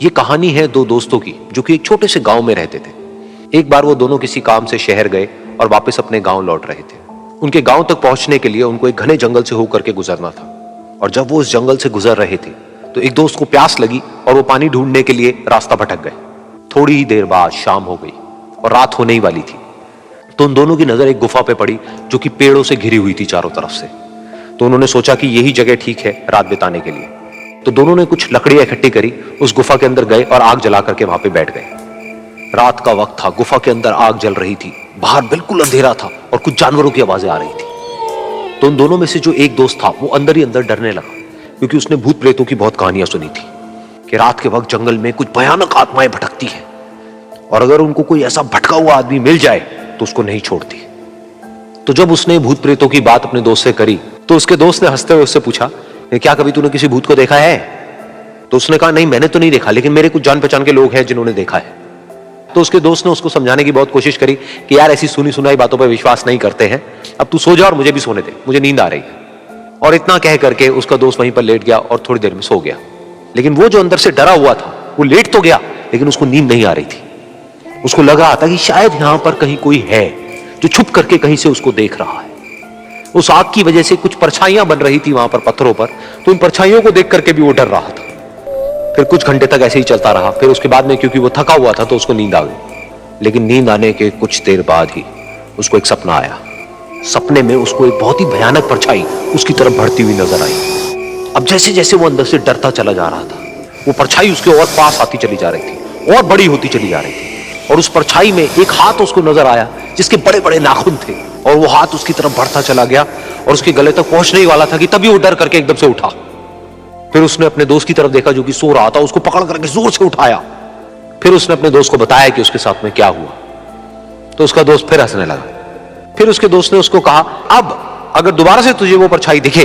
ये कहानी है दो दोस्तों की जो कि एक छोटे से गांव में रहते थे। एक बार वो दोनों किसी काम से शहर गए और वापस अपने गांव लौट रहे थे। उनके गांव तक पहुंचने के लिए उनको एक घने जंगल से होकर के गुजरना था। और जब वो उस जंगल से गुजर रहे थे तो एक दोस्त को प्यास लगी और वो पानी ढूंढने के लिए रास्ता भटक गए। थोड़ी ही देर बाद शाम हो गई और रात होने ही वाली थी। तो उन दोनों की नजर एक गुफा पे पड़ी जो कि पेड़ों से घिरी हुई थी चारों तरफ से। तो उन्होंने सोचा कि यही जगह ठीक है रात बिताने के लिए। तो दोनों ने कुछ लकड़ियां इकट्ठी करी, उस गुफा के अंदर गए और आग जला करके वहां पे बैठ गए। रात का वक्त था, गुफा के अंदर आग जल रही थी, बाहर बिल्कुल अंधेरा था और कुछ जानवरों की आवाजें आ रही थी। तो उन दोनों में से जो एक दोस्त था वो अंदर ही अंदर डरने लगा, क्योंकि उसने भूत प्रेतों की बहुत कहानियां सुनी थी कि रात के वक्त जंगल में कुछ भयानक आत्माएं भटकती हैं और अगर उनको कोई ऐसा भटका हुआ आदमी मिल जाए तो उसको नहीं छोड़ती। तो जब उसने भूत प्रेतों की बात अपने दोस्त से करी तो उसके दोस्त ने हंसते हुए उससे पूछा, क्या कभी तूने किसी भूत को देखा है? तो उसने कहा, नहीं मैंने तो नहीं देखा, लेकिन मेरे कुछ जान पहचान के लोग हैं जिन्होंने देखा है। तो उसके दोस्त ने उसको समझाने की बहुत कोशिश करी कि यार ऐसी सुनी सुनाई बातों पर विश्वास नहीं करते हैं, अब तू सो जा और मुझे भी सोने दे, मुझे नींद आ रही है। और इतना कह करके उसका दोस्त वहीं पर लेट गया और थोड़ी देर में सो गया। लेकिन वो जो अंदर से डरा हुआ था वो लेट तो गया, लेकिन उसको नींद नहीं आ रही थी। उसको लग रहा था कि शायद यहां पर कहीं कोई है जो छुप करके कहीं से उसको देख रहा है। उस आग की वजह से कुछ परछाइयां बन रही थी वहां पर पत्थरों पर, तो उन परछाइयों को देख करके भी वो डर रहा था। फिर कुछ घंटे तक ऐसे ही चलता रहा। फिर उसके बाद में क्योंकि वो थका हुआ था तो उसको नींद आ गई। लेकिन नींद आने के कुछ देर बाद ही उसको एक सपना आया। सपने में उसको एक बहुत ही भयानक परछाई उसकी तरफ बढ़ती हुई नजर आई। अब जैसे जैसे वो अंदर से डरता चला जा रहा था, वो परछाई उसके और पास आती चली जा रही थी और बड़ी होती चली जा रही थी। और उस परछाई में एक हाथ उसको नजर आया जिसके बड़े बड़े नाखून थे, और वो हाथ उसकी तरफ बढ़ता चला गया और उसके गले तक पहुंचने ही वाला था कि तभी वो डर करके एकदम से उठा। फिर उसने अपने दोस्त की तरफ देखा जो कि सो रहा था, उसको पकड़ करके जोर से उठाया। फिर उसने अपने दोस्त को बताया कि उसके साथ में क्या हुआ। तो उसका दोस्त फिर हंसने लगा। फिर उसके दोस्त ने उसको कहा, अब अगर दोबारा से तुझे वो परछाई दिखे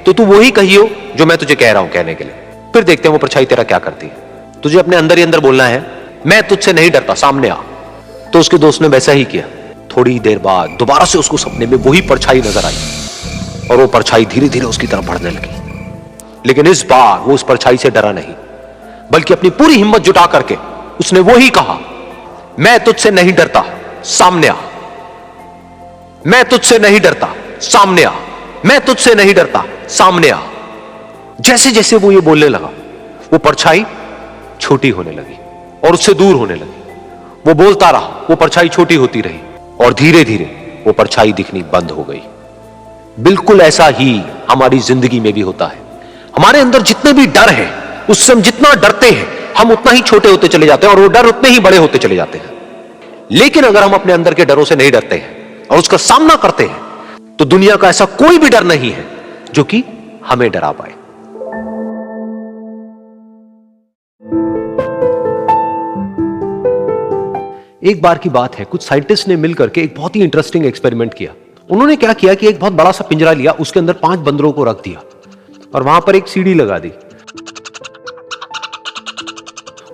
तो तू वही कहियो जो मैं तुझे कह रहा हूं कहने के लिए, फिर देखते हैं वो परछाई तेरा क्या करती है। तुझे अपने अंदर ही अंदर बोलना है, मैं तुझसे नहीं डरता, सामने आ। तो उसके दोस्त ने वैसा ही किया। थोड़ी देर बाद दोबारा से उसको सपने में वही परछाई नजर आई और वो परछाई धीरे धीरे उसकी तरफ बढ़ने लगी। लेकिन इस बार वो उस परछाई से डरा नहीं, बल्कि अपनी पूरी हिम्मत जुटा करके उसने वही कहा, मैं तुझसे नहीं डरता, सामने आ। मैं तुझसे नहीं डरता, सामने आ। मैं तुझसे नहीं डरता, सामने आ। जैसे जैसे वो ये बोलने लगा वो परछाई छोटी होने लगी और उससे दूर होने लगी। वो बोलता रहा, वो परछाई छोटी होती रही और धीरे धीरे वो परछाई दिखनी बंद हो गई। बिल्कुल ऐसा ही हमारी जिंदगी में भी होता है। हमारे अंदर जितने भी डर है, उससे हम जितना डरते हैं हम उतना ही छोटे होते चले जाते हैं और वो डर उतने ही बड़े होते चले जाते हैं। लेकिन अगर हम अपने अंदर के डरों से नहीं डरते हैं और उसका सामना करते हैं तो दुनिया का ऐसा कोई भी डर नहीं है जो कि हमें डरा पाए। एक बार की बात है, कुछ साइंटिस्ट ने मिलकर के एक बहुत ही इंटरेस्टिंग एक्सपेरिमेंट किया। उन्होंने क्या किया कि एक बहुत बड़ा सा पिंजरा लिया, उसके अंदर 5 बंदरों को रख दिया और वहां पर एक सीढ़ी लगा दी।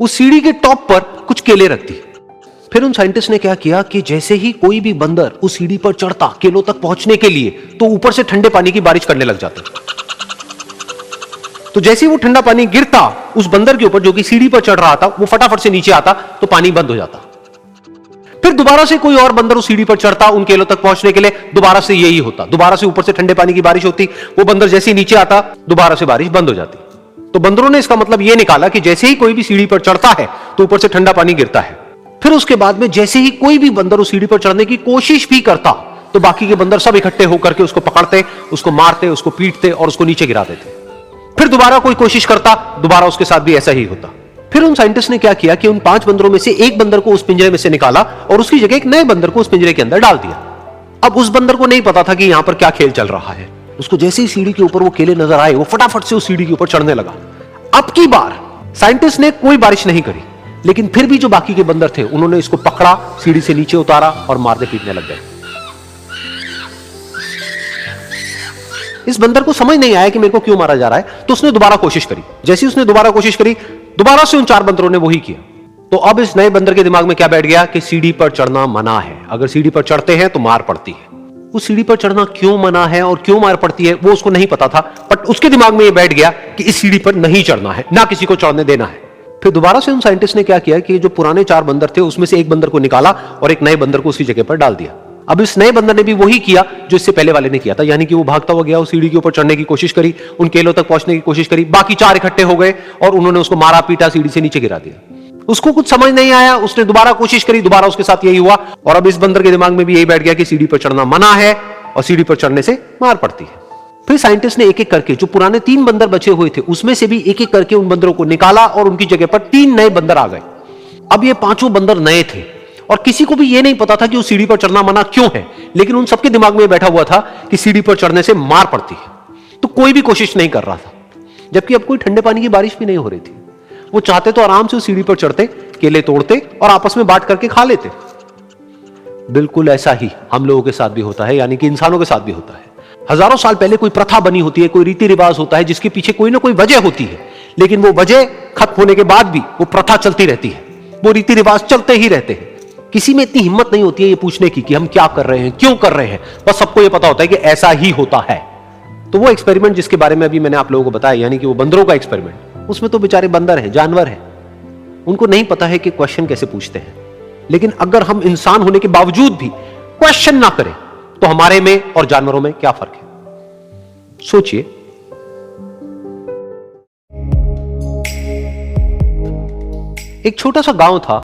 उस सीढ़ी के टॉप पर कुछ केले रख दी। फिर उन साइंटिस्ट ने क्या किया कि जैसे ही कोई भी बंदर उस सीढ़ी पर चढ़ता केलों तक पहुंचने के लिए, तो ऊपर से ठंडे पानी की बारिश करने लग जाते। तो जैसे ही वो ठंडा पानी गिरता उस बंदर के ऊपर जो कि सीढ़ी पर चढ़ रहा था, वो फटाफट से नीचे आता तो पानी बंद हो जाता। फिर दोबारा से कोई और बंदर उस सीढ़ी पर चढ़ता उन केलों तक पहुंचने के लिए, दोबारा से यही होता। दोबारा से ऊपर से ठंडे पानी की बारिश होती, वो बंदर जैसे ही नीचे आता दोबारा से बारिश बंद हो जाती। तो बंदरों ने इसका मतलब यह निकाला कि जैसे ही कोई भी सीढ़ी पर चढ़ता है तो ऊपर से ठंडा पानी गिरता है। फिर उसके बाद में जैसे ही कोई भी बंदर उस सीढ़ी पर चढ़ने की कोशिश भी करता तो बाकी के बंदर सब इकट्ठे होकर के उसको पकड़ते, उसको मारते, उसको पीटते और उसको नीचे गिरा देते। फिर दोबारा कोई कोशिश करता, दोबारा उसके साथ भी ऐसा ही होता। फिर उन साइंटिस्ट ने क्या किया कि उन 5 बंदरों में से एक बंदर को उस पिंजरे में से निकाला और उसकी जगह एक नए बंदर को उस पिंजरे के अंदर डाल दिया। अब उस बंदर को नहीं पता था कि यहां पर क्या खेल चल रहा है। उसको जैसे ही सीढ़ी के ऊपर वो केले नजर आए, वो फटाफट से उस सीढ़ी के ऊपर चढ़ने लगा। अब की बार साइंटिस्ट ने कोई बारिश नहीं करी, लेकिन फिर भी जो बाकी के बंदर थे उन्होंने इसको पकड़ा, सीढ़ी से नीचे उतारा और मारने पीटने लग गए। इस बंदर को समझ नहीं आया कि मेरे को क्यों मारा जा रहा है, तो उसने दोबारा कोशिश करी। जैसे उसने दोबारा कोशिश करी, दोबारा से उन 4 बंदरों ने वही किया। तो अब इस नए बंदर के दिमाग में क्या बैठ गया कि सीढ़ी पर चढ़ना मना है, अगर सीढ़ी पर चढ़ते हैं तो मार पड़ती है। उस सीढ़ी पर चढ़ना क्यों मना है और क्यों मार पड़ती है वो उसको नहीं पता था, बट उसके दिमाग में ये बैठ गया कि इस सीढ़ी पर नहीं चढ़ना है, ना किसी को चढ़ने देना है। फिर दोबारा से उन साइंटिस्ट ने क्या किया कि जो पुराने 4 बंदर थे उसमें से एक बंदर को निकाला और एक नए बंदर को उसी जगह पर डाल दिया। अब इस नए बंदर ने भी वही किया जो इससे पहले वाले ने किया था, यानी कि वो भागता हुआ गया, उस सीढ़ी के ऊपर चढ़ने की कोशिश करी, उन केलों तक पहुंचने की कोशिश करी, बाकी 4 इकट्ठे हो गए और उन्होंने उसको मारा पीटा, सीढ़ी से नीचे गिरा दिया। उसको कुछ समझ नहीं आया, उसने दोबारा कोशिश करी, दोबारा उसके साथ यही हुआ और अब इस बंदर के दिमाग में भी यही बैठ गया कि सीढ़ी पर चढ़ना मना है और सीढ़ी पर चढ़ने से मार पड़ती है। फिर साइंटिस्ट ने एक एक करके जो पुराने 3 बंदर बचे हुए थे उसमें से भी एक एक करके उन बंदरों को निकाला और उनकी जगह पर 3 नए बंदर आ गए। अब ये 5 बंदर नए थे और किसी को भी ये नहीं पता था कि उस सीढ़ी पर चढ़ना मना क्यों है, लेकिन उन सबके दिमाग में बैठा हुआ था कि सीढ़ी पर चढ़ने से मार पड़ती है। तो कोई भी कोशिश नहीं कर रहा था, जबकि अब कोई ठंडे पानी की बारिश भी नहीं हो रही थी। वो चाहते तो आराम से उस सीढ़ी पर चढ़ते, केले तोड़ते और आपस में बांट करके खा लेते। बिल्कुल ऐसा ही हम लोगों के साथ भी होता है, यानी कि इंसानों के साथ भी होता है। हजारों साल पहले कोई प्रथा बनी होती है, कोई रीति रिवाज होता है जिसके पीछे कोई ना कोई वजह होती है, लेकिन वो वजह खत्म होने के बाद भी वो प्रथा चलती रहती है, वो रीति रिवाज चलते ही रहते हैं। किसी में इतनी हिम्मत नहीं होती है ये पूछने की कि हम क्या कर रहे हैं, क्यों कर रहे हैं, बस सबको ये पता होता है कि ऐसा ही होता है। तो वो एक्सपेरिमेंट जिसके बारे में अभी मैंने आप लोगों को बताया, यानी कि वो बंदरों का एक्सपेरिमेंट, उसमें तो बेचारे बंदर हैं, जानवर हैं, उनको नहीं पता है कि क्वेश्चन कैसे पूछते हैं। लेकिन अगर हम इंसान होने के बावजूद भी क्वेश्चन ना करें तो हमारे में और जानवरों में क्या फर्क है? सोचिए। एक छोटा सा गांव था